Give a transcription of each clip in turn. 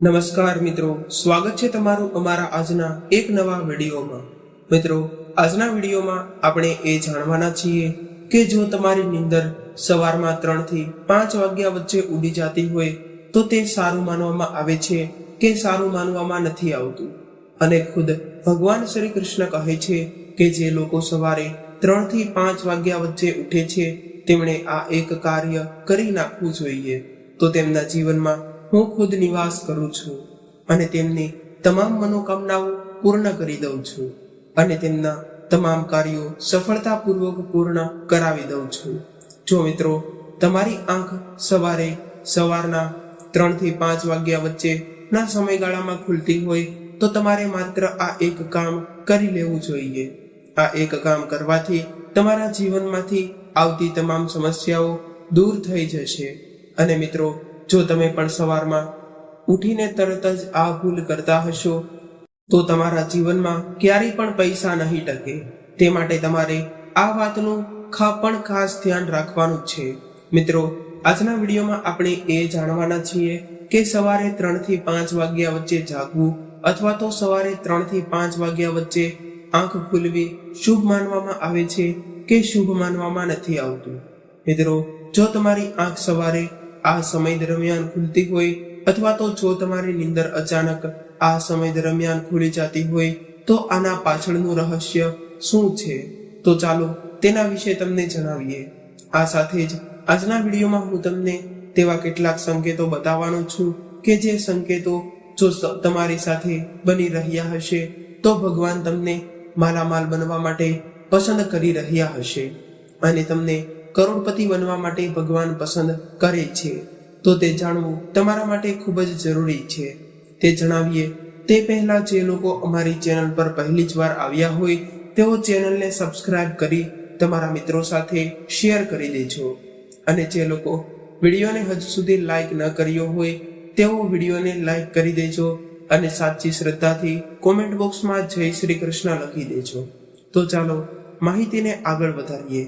નમસ્કાર મિત્રો, સ્વાગત છે તમારું અમારા આજના એક નવા વિડીયોમાં। મિત્રો, આજના વિડીયોમાં આપણે એ જાણવાના છીએ કે જો તમારી નીંદર સવારમાં 3 થી 5 વાગ્યા વચ્ચે ઉડી જતી હોય તો તે સારું માનવામાં આવે છે કે સારું માનવામાં નથી આવતું। અને ખુદ ભગવાન શ્રી કૃષ્ણ કહે છે કે જે લોકો સવારે 3 થી 5 વાગ્યા વચ્ચે ઉઠે છે તેમણે આ એક કાર્ય કરી નાખવું જોઈએ તો તેમના જીવનમાં હું ખુદ નિવાસ કરું છું અને તેમની તમામ મનોકામનાઓ પૂર્ણ કરી દઉં છું અને તેમના તમામ કાર્યો સફળતાપૂર્વક પૂર્ણ કરાવી દઉં છું। જો મિત્રો તમારી આંખ સવારના 3 થી 5 વાગ્યા વચ્ચેના સમયગાળામાં ખુલતી હોય તો તમારે માત્ર આ એક કામ કરી લેવું જોઈએ। આ એક કામ કરવાથી તમારા જીવનમાંથી આવતી તમામ સમસ્યાઓ દૂર થઈ જશે। અને મિત્રો, જો તમે પણ સવારમાં ઉઠીને તરત જ આ ભૂલ કરતા હશો તો તમારા જીવનમાં ક્યારેય પણ પૈસા નહીં ટકે। તે માટે તમારે આ વાતનું પણ ખાસ ધ્યાન રાખવાનું છે। મિત્રો, આજના વિડીયોમાં આપણે એ જાણવાના છીએ કે સવારે 3 થી 5 વાગ્યા વચ્ચે જાગવું અથવા તો સવારે 3 થી 5 વાગ્યા વચ્ચે આંખ ખુલવી શુભ માનવામાં આવે છે કે શુભ માનવામાં નથી આવતું। મિત્રો, જો તમારી આંખ સવારે આ સમય દરમિયાન ખુલતી હોય અથવા તો જો તમારી નીંદર અચાનક આ સમય દરમિયાન ખુલી જતી હોય તો આના પાછળનું રહસ્ય શું છે તો ચાલો તેના વિશે તમને જણાવીએ। આ સાથે જ આજના વિડીયોમાં હું તમને તેવા કેટલાક સંકેતો બતાવવાનો છું કે જે સંકેતો જો તમારી સાથે બની રહ્યા હશે તો ભગવાન તમને માલામાલ બનવા માટે પસંદ કરી રહ્યા હશે અને તમને કરોડપતિ બનવા માટે ભગવાન પસંદ કરે છે તો તે જાણવું તમારા માટે ખૂબ જ જરૂરી છે। તે જણાવીએ તે પહેલા જે લોકો અમારી ચેનલ પર પહેલી જ વાર આવ્યા હોય તેઓ ચેનલને સબસ્ક્રાઇબ કરી તમારા મિત્રો સાથે શેર કરી દેજો અને જે લોકો વિડીયોને હજુ સુધી લાઈક ન કર્યો હોય તેઓ વિડીયોને લાઈક કરી દેજો અને સાચી શ્રદ્ધાથી કોમેન્ટ બોક્સમાં જય શ્રી કૃષ્ણ લખી દેજો। તો ચાલો માહિતીને આગળ વધારીએ।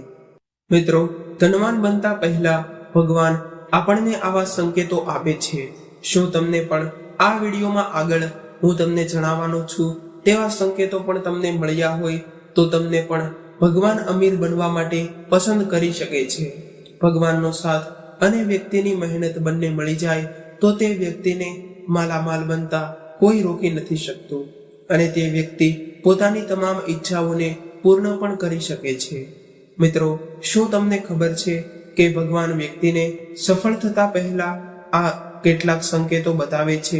મિત્રો, ધનવાન બનતા પહેલા ભગવાન આપણને આવા સંકેતો આપે છે। શું તમને પણ આ વિડીયોમાં આગળ હું તમને જણાવવાનો છું તેવા સંકેતો પણ તમને મળ્યા હોય તો તમને પણ ભગવાન અમીર બનવા માટે પસંદ કરી શકે છે। ભગવાનનો સાથ અને વ્યક્તિની મહેનત બંને મળી જાય તો તે વ્યક્તિને માલામાલ બનતા કોઈ રોકી નથી શકતું અને તે વ્યક્તિ પોતાની તમામ ઈચ્છાઓને પૂર્ણ પણ કરી શકે છે। મિત્રો, શું તમને ખબર છે કે ભગવાન વ્યક્તિને સફળ થતા પહેલા આ કેટલાક સંકેતો બતાવે છે?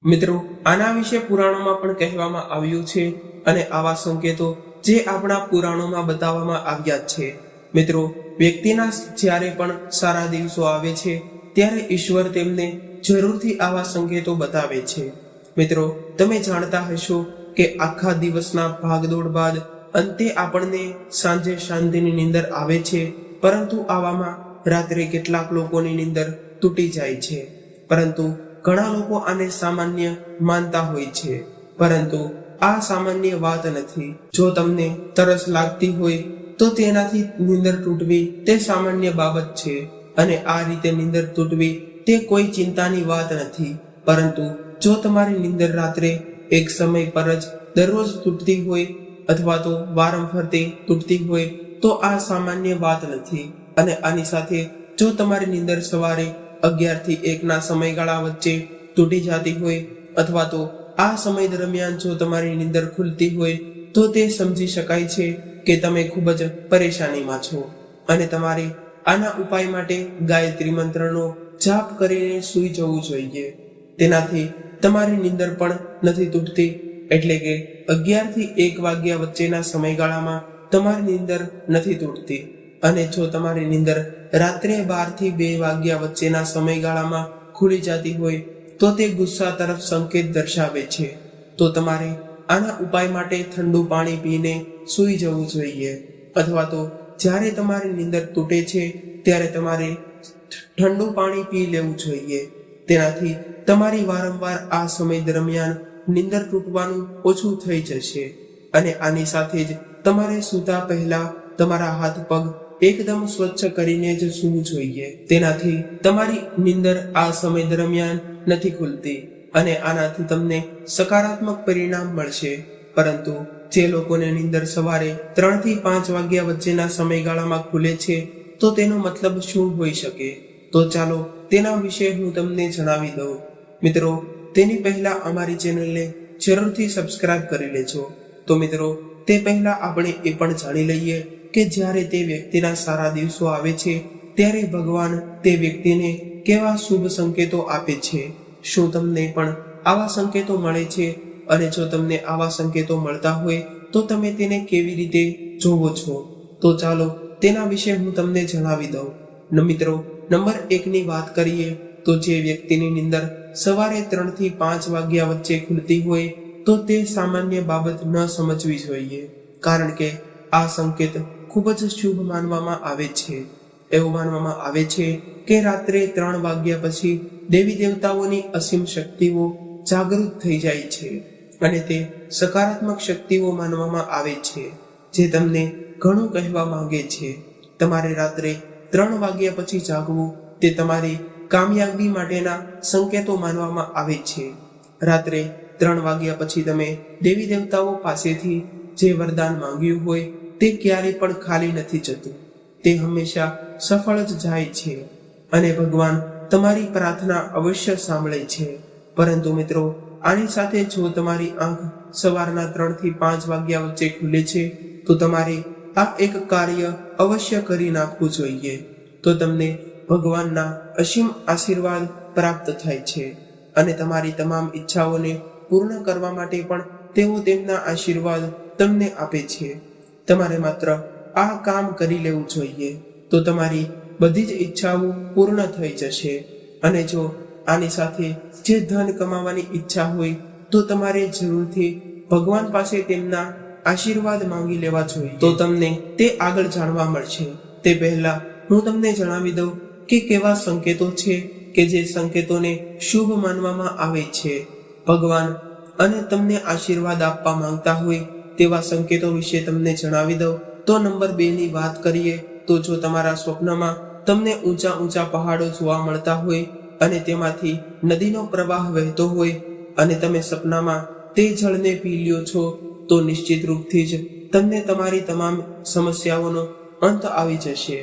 મિત્રો, આના વિશે પુરાણોમાં પણ કહેવામાં આવ્યું છે અને આવા સંકેતો જે આપણા પુરાણોમાં બતાવવામાં આવ્યા છે। મિત્રો, વ્યક્તિના જ્યારે પણ સારા દિવસો આવે છે ત્યારે ઈશ્વર તેમને જરૂરથી આવા સંકેતો બતાવે છે। મિત્રો, તમે જાણતા હશો કે આખા દિવસના ભાગદોડ બાદ અંતે આપણને સાંજે શાંતિની નીંદર આવે છે પરંતુ આવામાં રાત્રે કેટલાક લોકોની નીંદર તૂટી જાય છે પરંતુ ઘણા લોકો આને સામાન્ય માનતા હોય છે પરંતુ આ સામાન્ય વાત નથી। જો તમને તરસ લાગતી હોય તો તેનાથી નીંદર તૂટવી તે સામાન્ય બાબત છે અને આ રીતે નીંદર તૂટવી તે કોઈ ચિંતાની વાત નથી પરંતુ જો તમારી નીંદર રાત્રે એક સમય પર જ દરરોજ તૂટતી હોય અથવા તો વારંવાર તે તૂટતી હોય તો આ સામાન્ય વાત નથી અને આની સાથે જો તમારી નીંદર સવારે 11 થી 1 ના સમયગાળા વચ્ચે તૂટી જતી હોય અથવા તો આ સમય દરમિયાન જો તમારી નીંદર ખુલતી હોય તો તે સમજી શકાય છે કે તમે ખૂબ જ પરેશાનીમાં છો અને તમારે આના ઉપાય માટે ગાયત્રી મંત્રનો જાપ કરીને સૂઈ જવું જોઈએ। તેનાથી તમારી નીંદર પણ નથી તૂટતી એટલે કે 11 થી 1 વાગ્યા વચ્ચેના સમયગાળામાં તમારી નીંદર નથી તૂટતી અને જો તમારી નીંદર રાત્રે 12 થી 2 વાગ્યા વચ્ચેના સમયગાળામાં ખુલી જતી હોય તો તે ગુસ્સા તરફ સંકેત દર્શાવે છે તો તમારે આના ઉપાય માટે ઠંડુ પાણી પીને સૂઈ જવું જોઈએ અથવા તો જ્યારે તમારી નીંદર તૂટે છે ત્યારે તમારે ઠંડુ પાણી પી લેવું જોઈએ। તેનાથી તમારી વારંવાર આ સમય દરમિયાન નીંદર તૂટવાનું ઓછું થઈ જશે અને આની સાથે જ તમારે સૂતા પહેલા તમારા હાથ પગ એકદમ સ્વચ્છ કરીને જ સૂવું જોઈએ। તેનાથી તમારી નીંદર આ સમય દરમિયાન નથી ખુલતી અને આનાથી તમને સકારાત્મક પરિણામ મળશે. પરંતુ જે લોકોને નીંદર સવારે 3 થી 5 વાગ્યા વચ્ચેના સમયગાળામાં ખુલે છે, તો તેનો મતલબ શું હોઈ શકે? તો ચાલો તેના વિશે હું તમને જણાવી દઉં. મિત્રો, તેની પહેલા અમારી ચેનલને જરૂરથી સબસ્ક્રાઇબ કરી લેજો. તો મિત્રો, તે પહેલા આપણે એ પણ જાણી લઈએ કે જ્યારે તે વ્યક્તિના સારા દિવસો આવે છે ત્યારે ભગવાન તે વ્યક્તિને કેવા શુભ સંકેતો આપે છે. શું તમને પણ આવા સંકેતો મળે છે? અને જો તમને આવા સંકેતો મળતા હોય તો તમે તેને કેવી રીતે જોવો છો? તો ચાલો તેના વિશે હું તમને જણાવી દઉં. મિત્રો, નંબર 1 ની વાત કરીએ તો જે વ્યક્તિની નીંદર સવારે 3 થી 5 વાગ્યા વચ્ચે ખુલતી હોય તો તે સામાન્ય બાબત ન સમજવી જોઈએ, કારણ કે આ સંકેત ખૂબ જ શુભ માનવામાં આવે છે. એવું માનવામાં આવે છે કે રાત્રે 3 વાગ્યા પછી દેવી દેવતાઓની અસીમ શક્તિઓ જાગૃત થઈ જાય છે અને તે સકારાત્મક શક્તિઓ માનવામાં આવે છે, જે તમને ઘણું કહેવા માંગે છે. તમારે રાત્રે 3 વાગ્યા પછી જાગવું તે તમારી કામયાબી માટેના સંકેતો માનવામાં આવે છે. રાત્રે 3 વાગ્યા પછી તમે દેવી દેવતાઓ પાસેથી જે વરદાન માંગ્યું હોય તે ક્યારેય પણ ખાલી નથી જતું. તે હંમેશા સફળ જ જાય છે અને ભગવાન તમારી પ્રાર્થના અવશ્ય સાંભળે છે. પરંતુ મિત્રો, આની સાથે જો તમારી આંખ સવારના 3 થી 5 વાગ્યા વચ્ચે ખુલે છે તો તમારે આ એક કાર્ય અવશ્ય કરી નાખવું જોઈએ. તો તમને ભગવાનના અસીમ આશીર્વાદ પ્રાપ્ત થાય છે અને તમારી તમામ ઈચ્છાઓને પૂર્ણ કરવા માટે પણ તેઓ તેમના આશીર્વાદ તમને આપે છે. તમારે માત્ર આ કામ કરી લેવું જોઈએ તો તમારી બધી જ ઈચ્છાઓ પૂર્ણ થઈ જશે. અને જો આની સાથે જે ધન કમાવાની ઈચ્છા હોય તો તમારે જરૂરથી ભગવાન પાસે તેમના આશીર્વાદ માંગી લેવા જોઈએ, તો તમને તે આગળ જાણવા મળશે. તે પહેલા હું તમને જણાવી દઉં કે કેવા સંકેતો છે કે જે સંકેતોને શુભ માનવામાં આવે છે. ભગવાન અને તમને આશીર્વાદ આપવા માંગતા હોય તેવા સંકેતો વિશે તમને જણાવી દઉં. તો નંબર 2 ની વાત કરીએ તો જો તમારા સ્વપ્નમાં તમને ઊંચા પહાડો જોવા મળતા હોય અને તેમાંથી નદીનો પ્રવાહ વહેતો હોય અને તમે સપનામાં તે જળને પી લ્યો છો, તો નિશ્ચિત રૂપથી જ તમને તમારી તમામ સમસ્યાઓનો અંત આવી જશે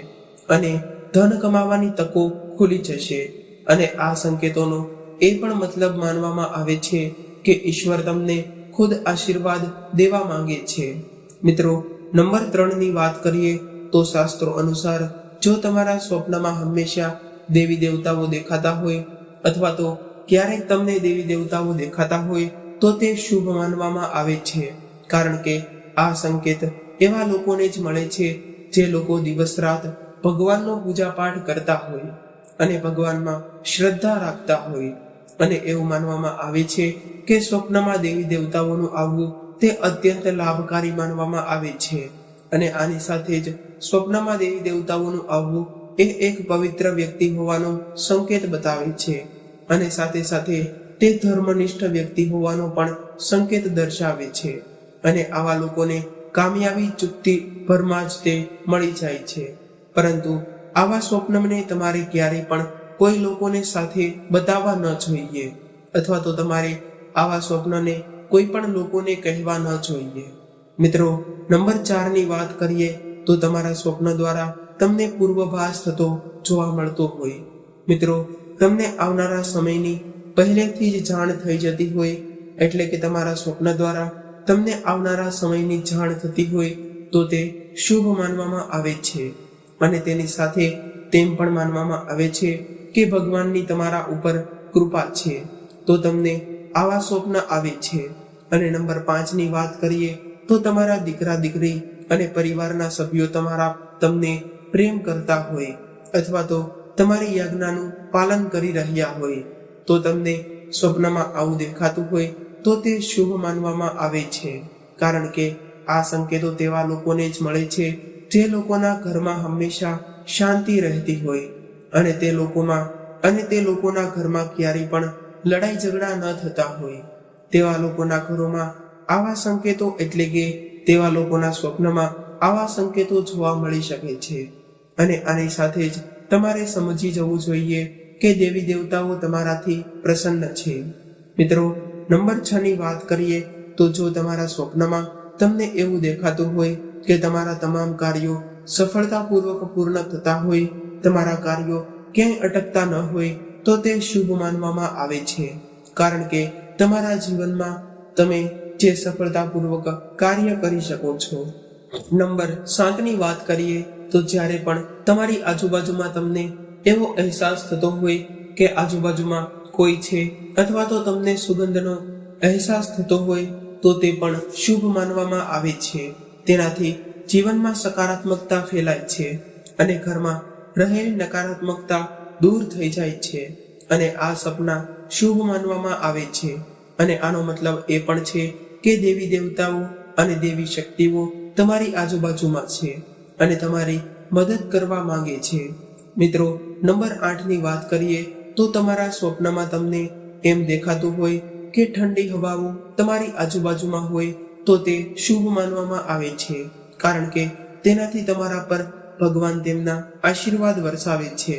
અને ધન કમાવાની તકો ખુલી જશે. અને આ સંકેતોનો એ પણ મતલબ માનવામાં આવે છે કે ઈશ્વર તમને ખુદ આશીર્વાદ દેવા માંગે છે. મિત્રો, નંબર 3 ની વાત કરીએ તો શાસ્ત્રો અનુસાર જો તમારા સ્વપ્નમાં હંમેશા દેવી દેવતાઓ દેખાતા હોય અથવા તો ક્યારેક તમને દેવી દેવતાઓ દેખાતા હોય તો તે શુભ માનવામાં આવે છે, કારણ કે આ સંકેત એવા લોકોને જ મળે છે જે લોકો દિવસ રાત ભગવાનનો પૂજાપાઠ કરતા હોય અને ભગવાનમાં શ્રદ્ધા રાખતા હોય. અને એવું માનવામાં આવે છે કે સ્વપ્નમાં દેવી દેવતાઓનું આવવું તે અત્યંત લાભકારી માનવામાં આવે છે. અને આની સાથે જ સ્વપ્નમાં દેવી દેવતાઓનું આવવું એ એક પવિત્ર વ્યક્તિ હોવાનો સંકેત બતાવે છે અને સાથે સાથે તે ધર્મનિષ્ઠ વ્યક્તિ હોવાનો પણ સંકેત દર્શાવે છે. અને આવા લોકોને કામયાબી ચૂકતી ભરમાં જ તે મળી જાય છે. પરંતુ આવા સ્વપ્નને તમારે ક્યારેય પણ કોઈ લોકોને સાથે બતાવવા ન જોઈએ અથવા તો તમારે આવા સ્વપ્નને કોઈ પણ લોકોને કહેવા ન જોઈએ. મિત્રો, નંબર 4 ની વાત કરીએ તો તમારા સ્વપ્ન દ્વારા તમને પૂર્વભાસ થતો જોવા મળતો હોય. મિત્રો, તમને આવનારા સમયની પહેલેથી જ જાણ થઈ જતી હોય, એટલે કે તમારા સ્વપ્ન દ્વારા તમને આવનારા સમયની જાણ થતી હોય તો તે શુભ માનવામાં આવે છે. અને તેની સાથે તેમ પણ માનવામાં આવે છે કે ભગવાનની તમારા ઉપર કૃપા છે, તો તમને આવા સ્વપ્ન આવે છે. અને નંબર 5 ની વાત કરીએ તો તમારા દીકરા દીકરી અને પરિવારના સભ્યો તમને પ્રેમ કરતા હોય અથવા તો તમારી યાજ્ઞાનું પાલન કરી રહ્યા હોય, તો તમને સ્વપ્નમાં આવું દેખાતું હોય તો તે શુભ માનવામાં આવે છે, કારણ કે આ સંકેતો તેવા લોકોને જ મળે છે જે લોકોના ઘરમાં હંમેશા શાંતિ રહેતી હોય અને તે લોકોના ઘરમાં ક્યારેય પણ લડાઈ ઝઘડા ન થતા હોય. તેવા લોકોના ઘરોમાં આવા સંકેતો એટલે કે તેવા લોકોના સ્વપ્નમાં આવા સંકેતો જોવા મળી શકે છે. અને આની સાથે જ તમારે સમજી જવું જોઈએ કે દેવી દેવતાઓ તમારાથી પ્રસન્ન છે મિત્રો, નંબર 6 ની વાત કરીએ તો જો તમારા સ્વપ્નમાં તમને એવું દેખાતું હોય કે તમારા તમામ કાર્યો સફળતાપૂર્વક પૂર્ણ થતા હોય, તમારા કાર્યો ક્યાંય અટકતા ન હોય, તો તે શુભ માનવામાં આવે છે. કારણ કે તમારા જીવનમાં તમે જે સફળતાપૂર્વક કાર્ય કરી શકો છો. નંબર 7 ની વાત કરીએ તો જ્યારે પણ તમારી આજુબાજુમાં તમને એવો અહેસાસ થતો હોય કે આજુબાજુમાં કોઈ છે અથવા તો તમને સુગંધનો અહેસાસ થતો હોય, તો તે પણ શુભ માનવામાં આવે છે. તેનાથી જીવનમાં સકારાત્મકતા ફેલાય છે અને ઘરમાં રહેલી નકારાત્મકતા દૂર થઈ જાય છે અને આ સપના શુભ માનવામાં આવે છે. અને આનો મતલબ એ પણ છે કે દેવી દેવતાઓ અને દેવી શક્તિઓ તમારી આજુબાજુમાં છે અને તમારી મદદ કરવા માંગે છે. મિત્રો, નંબર 8 ની વાત કરીએ તો તમારા સ્વપ્નમાં તમને એમ દેખાતું હોય કે ઠંડી હવાઓ તમારી આજુબાજુમાં હોય, તો તે શુભ માનવામાં આવે છે. કારણ કે તેનાથી તમારા પર ભગવાન તેમના આશીર્વાદ વરસાવે છે.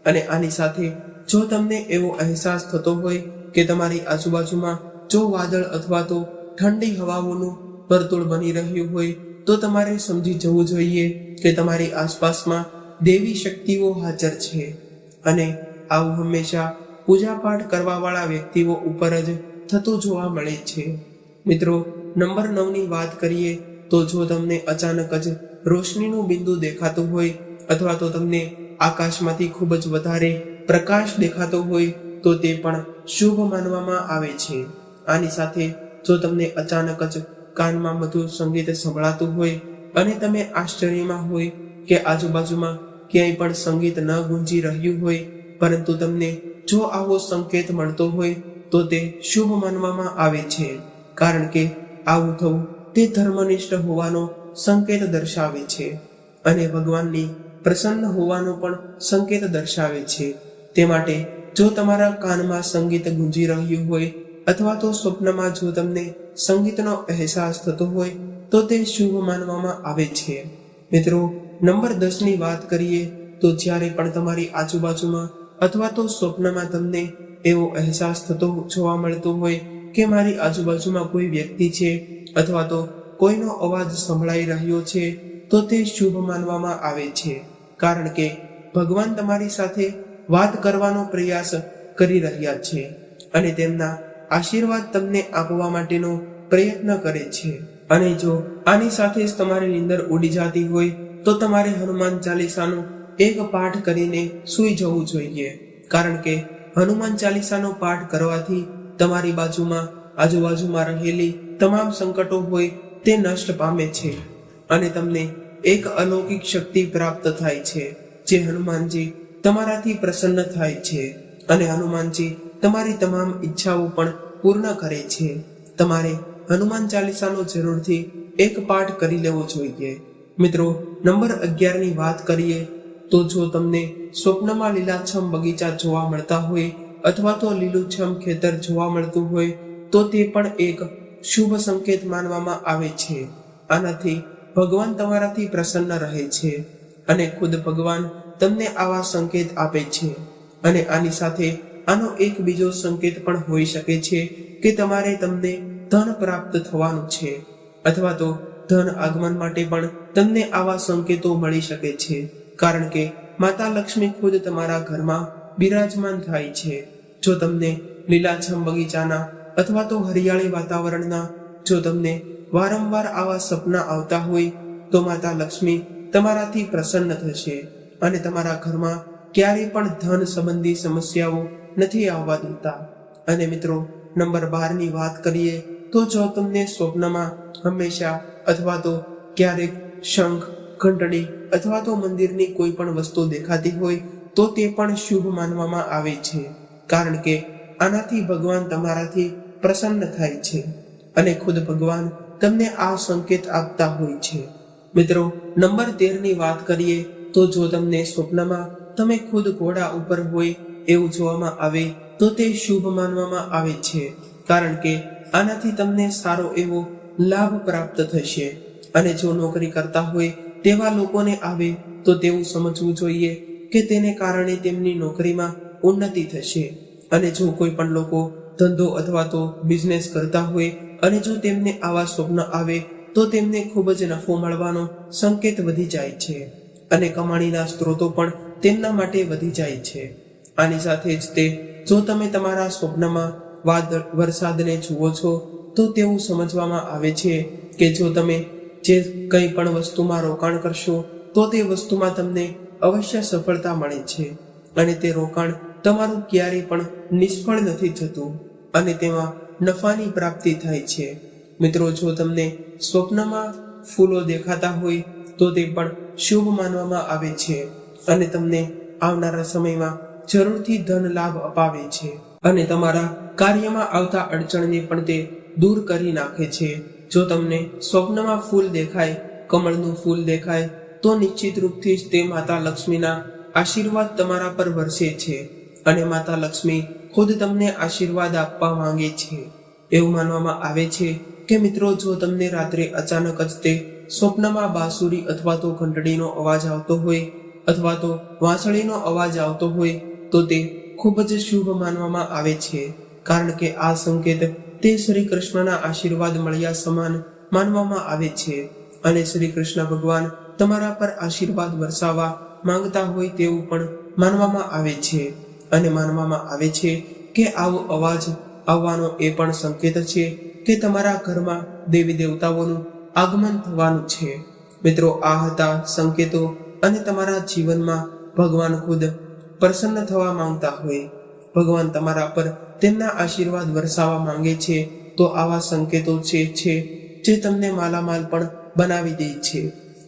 અને આની સાથે જો તમને એવો અહેસાસ થતો હોય કે તમારી આજુબાજુમાં જો વાદળ અથવા તો ઠંડી હવાઓનું વર્તુળ બની રહ્યું હોય, તો તમારે સમજી જવું જોઈએ કે તમારી આસપાસમાં દેવી શક્તિઓ હાજર છે. અને આવું હંમેશા પૂજાપાઠ કરવાવાળા વ્યક્તિઓ ઉપર જ થતું જોવા મળે છે. મિત્રો, નંબર 9 ની વાત કરીએ તો જો તમને અચાનક જ રોશનીનું બિંદુ દેખાતું હોય અથવા તો તમને આકાશમાંથી ખૂબ જ વધારે પ્રકાશ દેખાતો હોય, તો તે પણ શુભ માનવામાં આવે છે. આની સાથે જો તમને અચાનક જ કાનમાં મધુર સંગીત સંભળાતું હોય અને તમે આશ્ચર્યમાં હોય કે આજુબાજુમાં ક્યાંય પણ સંગીત ન ગુંજી રહ્યું હોય, પરંતુ તમને જો આવો સંકેત મળતો હોય, તો તે શુભ માનવામાં આવે છે. કારણ કે આવું થવું તે ધર્મનિષ્ઠ હોવાનો સંકેત દર્શાવે છે અને ભગવાનની પ્રસન્ન હોવાનો પણ સંકેત દર્શાવે છે. તે માટે જો તમારા કાનમાં સંગીત ગુંજી રહ્યું હોય અથવા તો સ્વપ્નમાં જો તમને સંગીતનો અહેસાસ થતો હોય, તો તે શુભ માનવામાં આવે છે. મિત્રો, નંબર 10 ની વાત કરીએ તો જ્યારે પણ તમારી આજુબાજુમાં અથવા તો સ્વપ્નમાં તમને એવો અહેસાસ થતો જોવા મળતો હોય કે મારી આજુબાજુમાં કોઈ વ્યક્તિ છે અથવા તો કોઈનો અવાજ સંભળાઈ રહ્યો છે, તો તે શુભ માનવામાં આવે છે. કારણ કે ભગવાન તમારી સાથે વાત કરવાનો પ્રયાસ કરી રહ્યા છે અને તેમના આશીર્વાદ તમને આપવા માટેનો પ્રયત્ન કરે છે. અને જો આની સાથે જ તમારી નીંદર ઉડી જતી હોય, તો તમારે હનુમાન ચાલીસાનો એક પાઠ કરીને સૂઈ જવું જોઈએ. કારણ કે હનુમાન ચાલીસાનો પાઠ કરવાથી તમારી આજુબાજુમાં રહેલી તમામ સંકટો હોય તે નષ્ટ પામે છે અને તમને એક અલૌકિક શક્તિ પ્રાપ્ત થાય છે, જે હનુમાનજી તમારાથી પ્રસન્ન થાય છે અને હનુમાનજી તમારી તમામ ઈચ્છાઓ પણ પૂર્ણ કરે છે. તમારે હનુમાન ચાલીસાનો જરૂરથી એક પાઠ કરી લેવો જોઈએ. મિત્રો, નંબર 11 ની વાત કરીએ તો જો તમને સ્વપ્નમાં લીલાછમ બગીચા જોવા મળતા હોય અથવા તો લીલુંછમ ખેતર જોવા મળતું હોય, તો તે પણ એક શુભ સંકેત માનવામાં આવે છે. આનાથી ભગવાન તમારાથી પ્રસન્ન રહે છે અને ખુદ ભગવાન તમને આવા સંકેત આપે છે. અને આની સાથે આનો એક બીજો સંકેત પણ હોઈ શકે છે કે તમને ધન પ્રાપ્ત થવાનું છે અથવા તો ધન આગમન માટે પણ તમને આવા સંકેતો મળી શકે છે. કારણ કે માતા લક્ષ્મી ખુદ તમારા ઘરમાં બિરાજમાન થાય છે. જો તમને લીલાછમ બગીચાના અથવા તો હરિયાળી વાતાવરણના જો તમને વારંવાર આવા સપના આવતા હોય, તો માતા લક્ષ્મી તમારાથી પ્રસન્ન થશે અને તમારા ઘરમાં ક્યારેય પણ ધન સંબંધી સમસ્યાઓ નથી આવવા દેતા. અને મિત્રો, નંબર 12 ની વાત કરીએ તો જો તમને સ્વપ્નમાં હંમેશા અથવા તો ક્યારેક શંખ, ઘંટડી અથવા તો મંદિરની કોઈ પણ વસ્તુ દેખાતી હોય, તો તે પણ શુભ માનવામાં આવે છે. કારણ કે આનાથી ભગવાન તમારાથી પ્રસન્ન થાય છે અને ખુદ ભગવાન તમને આ સંકેત આપતા હોય છે. મિત્રો, નંબર 13 ની વાત કરીએ તો જો તમને સ્વપ્નમાં તમે ખુદ ઘોડા ઉપર હોય એવું જોવામાં આવે, તો તે શુભ માનવામાં આવે છે. કારણ કે આનાથી તમને સારો એવો લાભ પ્રાપ્ત થશે અને જો નોકરી કરતા હોય તેવા લોકોને આવે તો તેવું સમજવું જોઈએ કે તેને કારણે તેમની નોકરીમાં ઉન્નતિ થશે. અને જો કોઈ પણ લોકો ધંધો અથવા તો બિઝનેસ કરતા હોય અને જો તેમને આવા સ્વપ્ન આવે તો તેમને ખૂબ જ નફો મળવાનો સંકેત વધી જાય છે અને કમાણીના સ્ત્રોતો પણ તેમના માટે વધી જાય છે. આની સાથે જ તે જો તમે તમારા સ્વપ્નમાં વરસાદને જુઓ છો તો તેવું સમજવામાં આવે છે કે જો તમે જે કંઈ પણ વસ્તુમાં રોકાણ કરશો તો તે વસ્તુમાં તમને અવશ્ય સફળતા મળે છે અને તે રોકાણ તમારું ક્યારેય પણ નિષ્ફળ નથી જતું અને તેમાં નફાની પ્રાપ્તિ થાય છે. મિત્રો, જો તમને સ્વપ્નમાં ફૂલો દેખાતા હોય તો તે પણ શુભ માનવામાં આવે છે અને તમને આવનારા સમયમાં જરૂરથી ધન લાભ અપાવે છે અને તમારા કાર્યમાં આવતા અડચણને પણ તે દૂર કરી નાખે છે. જો તમને સ્વપ્નમાં ફૂલ દેખાય, કમળનું ફૂલ દેખાય તો નિશ્ચિત રૂપથી જ તે માતા લક્ષ્મીના આશીર્વાદ તમારા પર વરસે છે અને માતા લક્ષ્મી ખુદ તમને આશીર્વાદ આપવા માંગે છે. એવું માનવામાં આવે છે કે મિત્રો, જો તમને રાત્રે અચાનક જ તે સ્વપ્નમાં બાંસુરી અથવા તો ઘંટડીનો અવાજ આવતો હોય અથવા તો વાંસળીનો અવાજ આવતો હોય તો તે ખૂબ જ શુભ માનવામાં આવે છે, કારણ કે આ સંકેત તે શ્રી કૃષ્ણના આશીર્વાદ મળ્યા સમાન માનવામાં આવે છે અને શ્રી કૃષ્ણ ભગવાન તમારા પર આશીર્વાદ વરસાવવા માંગતા હોય તેવું પણ માનવામાં આવે છે. અને માનવામાં આવે છે કે આવો અવાજ આવવાનો એ પણ સંકેત છે કે તમારા ઘરમાં દેવી દેવતાઓનું આગમન થવાનું છે. મિત્રો, આ હતા સંકેતો અને તમારા જીવનમાં ભગવાન ખુદ પ્રસન્ન થવા માંગતા હોય, ભગવાન તમારા પર તેમના આશીર્વાદ વરસાવવા માંગે છે તો આવા સંકેતો છે જે તમને માલામાલ પણ બનાવી દે છે.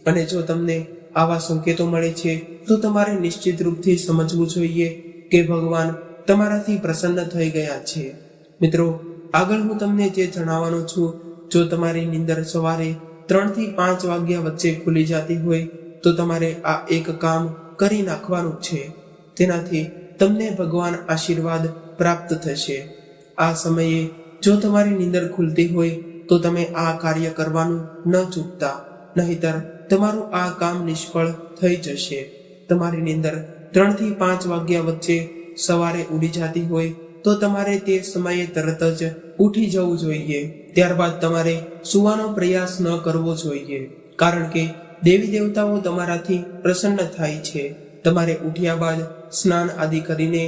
અને જો તમને આવા સંકેતો મળે છે તો તમારે નિશ્ચિત રૂપથી સમજવું જોઈએ કે ભગવાન તમારાથી પ્રસન્ન થઈ ગયા છે. મિત્રો, આગળ હું તમને જે જણાવવાનો છું, જો તમારી નીંદર સવારે 3 થી 5 વાગ્યા વચ્ચે ખુલી જતી હોય તો તમારે આ એક કામ કરી નાખવાનું છે. તેનાથી તમને ભગવાન આશીર્વાદ પ્રાપ્ત થશે. આ સમયે જો તમારી નીંદર ખુલતી હોય તો તમે આ કાર્ય કરવાનું ન ચૂકતા, નહીતર તમારું આ કામ નિષ્ફળ થઈ જશે. તમારી નીંદર 3 થી 5 વાગ્યા વચ્ચે સવારે ઉડી જતી હોય તો તમારે તે સમયે તરત જ ઉઠી જવું જોઈએ. ત્યારબાદ તમારે સૂવાનો પ્રયાસ ન કરવો જોઈએ, કારણ કે દેવી દેવતાઓ તમારાથી પ્રસન્ન થાય છે. તમારે ઉઠ્યા બાદ સ્નાન આદિ કરીને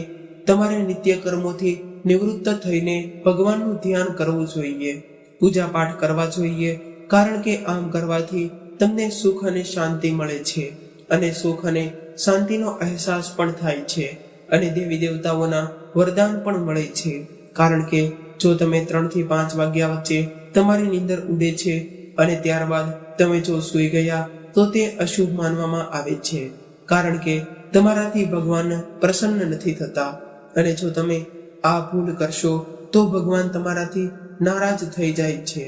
તમારે નિત્ય કર્મોથી નિવૃત્ત થઈને ભગવાનનું ધ્યાન કરવું જોઈએ, પૂજા પાઠ કરવા જોઈએ, કારણ કે આમ કરવાથી તમને સુખ અને શાંતિ મળે છે અને સુખ અને શાંતિનો અહેસાસ પણ થાય છે અને દેવી દેવતાઓના વરદાન પણ મળે છે. કારણ કે જો તમે 3 થી 5 વાગ્યા વચ્ચે તમારી નીંદર ઉડે છે અને ત્યારબાદ તમે જો સૂઈ ગયા તો તે અશુભ માનવામાં આવે છે, કારણ કે તમારાથી ભગવાન પ્રસન્ન નથી થતા અને જો તમે આ ભૂલ કરશો તો ભગવાન તમારાથી નારાજ થઈ જાય છે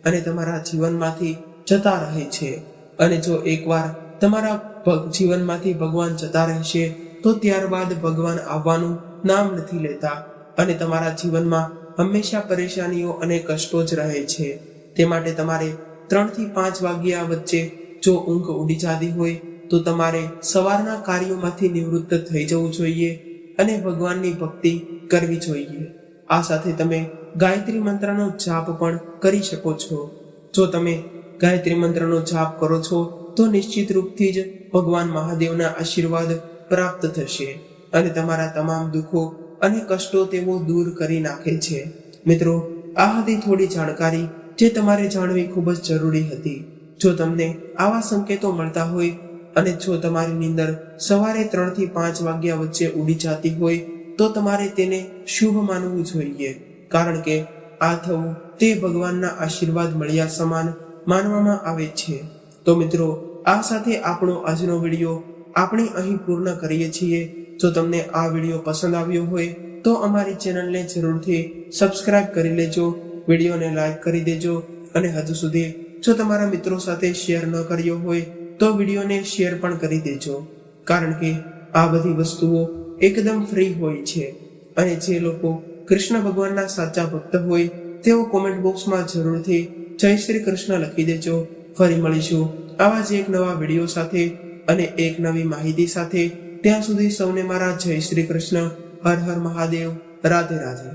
અને તમારા જીવનમાંથી જતા રહે છે. અને જો એકવાર તમારા જીવનમાંથી ભગવાન જતા રહેશે તો ત્યારબાદ ભગવાન આવવાનું નામ નથી લેતા અને તમારા જીવનમાં હંમેશા પરેશાનીઓ અને કષ્ટો જ રહે છે. તે માટે તમારે 3 થી 5 વાગ્યા વચ્ચે જો ઊંઘ ઉડી જતી હોય તો તમારે સવારના કાર્યોમાંથી નિવૃત્ત થઈ જવું જોઈએ અને ભગવાનની ભક્તિ કરવી જોઈએ. આ સાથે તમે ગાયત્રી મંત્રનો જાપ પણ કરી શકો છો. જો તમે ગાયત્રી મંત્રનો જાપ કરો છો તો નિશ્ચિત રૂપથી જ ભગવાન મહાદેવના આશીર્વાદ પ્રાપ્ત થશે અને તમારા તમામ દુઃખો અને કષ્ટો તેઓ દૂર કરી નાખે છે. મિત્રો, આ હતી થોડી જાણકારી જે તમારે જાણવી ખૂબ જ જરૂરી હતી. જો તમને આવા સંકેતો મળતા હોય અને જો તમારી નીંદર સવારે 3 થી 5 વાગ્યા વચ્ચે ઉડી જતી હોય તો તમારે તેને શુભ માનવું જોઈએ, કારણ કે આ થવું તે ભગવાનના આશીર્વાદ મળ્યા સમાન માનવામાં આવે છે. તો મિત્રો, આ સાથે આપણો આજનો વિડીયો આપણે અહીં પૂર્ણ કરીએ છીએ. જો તમને આ વિડીયો પસંદ આવ્યો હોય તો અમારી ચેનલને જરૂરથી સબસ્ક્રાઇબ કરી લેજો, વિડીયોને લાઈક કરી દેજો અને હજુ સુધી જો તમારા મિત્રો સાથે શેર ન કર્યો હોય તો વિડીયોને શેર પણ કરી દેજો, કારણ કે આ બધી વસ્તુઓ એકદમ ફ્રી હોય છે અને જે લોકો કૃષ્ણ ભગવાનના સાચા ભક્ત હોય તેઓ કોમેન્ટ બોક્સમાં જરૂરથી જય શ્રી કૃષ્ણ લખી દેજો. ફરી મળીશું આવા જ એક નવા વિડીયો સાથે અને એક નવી માહિતી સાથે. ત્યાં સુધી સૌને મારા જય શ્રી કૃષ્ણ. હર હર મહાદેવ. રાધે રાધે.